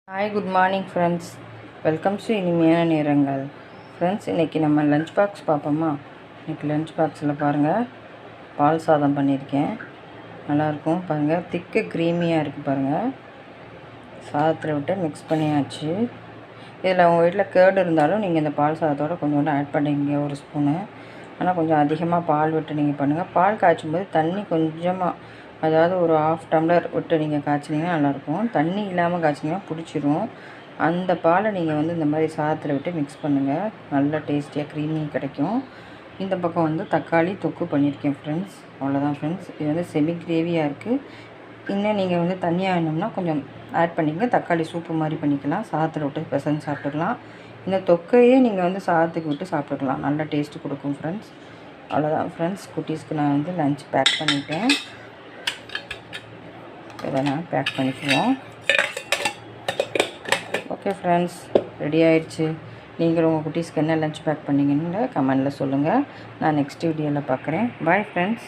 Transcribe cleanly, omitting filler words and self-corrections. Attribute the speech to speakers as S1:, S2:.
S1: Hi good morning friends, welcome to இனிமையான நேரங்கள். Friends, இன்றைக்கி நம்ம லஞ்ச் பாக்ஸ் பார்ப்போமா? இன்றைக்கி லஞ்ச் பாக்ஸில் பாருங்கள், பால் சாதம் பண்ணியிருக்கேன். நல்லாயிருக்கும் பாருங்கள், திக்கு க்ரீமியாக இருக்குது பாருங்கள். சாதத்தில் விட்டு மிக்ஸ் பண்ணியாச்சு. இதில் உங்கள் வீட்டில் கேர்டு இருந்தாலும் நீங்கள் இந்த பால் சாதத்தோடு கொஞ்சோண்டு ஆட் பண்ணிங்க, ஒரு ஸ்பூனு. ஆனால் கொஞ்சம் அதிகமாக பால் விட்டு நீங்கள் பண்ணுங்கள். பால் காய்ச்சும் போது தண்ணி கொஞ்சமாக, அதாவது ஒரு 1/2 டம்ளர் விட்டு நீங்கள் காய்ச்சினீங்கன்னா நல்லாயிருக்கும். தண்ணி இல்லாமல் காய்ச்சிங்கன்னா பிடிச்சிரும். அந்த பாலை நீங்கள் இந்த மாதிரி சாதத்தில் விட்டு மிக்ஸ் பண்ணுங்கள். நல்ல டேஸ்டியாக க்ரீமி கிடைக்கும். இந்த பக்கம் தக்காளி தொக்கு பண்ணியிருக்கேன் ஃப்ரெண்ட்ஸ். அவ்வளோதான் ஃப்ரெண்ட்ஸ். இது செமி கிரேவியாக இருக்குது. இன்னும் நீங்கள் தண்ணியாக வேணும்னா கொஞ்சம் ஆட் பண்ணிங்க. தக்காளி சூப்பு மாதிரி பண்ணிக்கலாம். சாதத்தில் விட்டு பிசைஞ்சு சாப்பிட்டுக்கலாம். இந்த தொக்கையே நீங்கள் சாதத்துக்கு விட்டு சாப்பிட்டுக்கலாம். நல்ல டேஸ்ட்டு கொடுக்கும் ஃப்ரெண்ட்ஸ். அவ்வளோதான் ஃப்ரெண்ட்ஸ். குட்டீஸ்க்கு நான் லஞ்ச் பேக் பண்ணிட்டேன். இதை நான் பேக் பண்ணிக்குவோம். ஓகே ஃப்ரெண்ட்ஸ், ரெடி ஆயிடுச்சு. நீங்களும் உங்கள் குட்டீஸ்க்கு என்ன லஞ்ச் பேக் பண்ணிங்கன்னு கமெண்டில் சொல்லுங்கள். நான் நெக்ஸ்ட் வீடியோவில் பார்க்குறேன். Bye friends.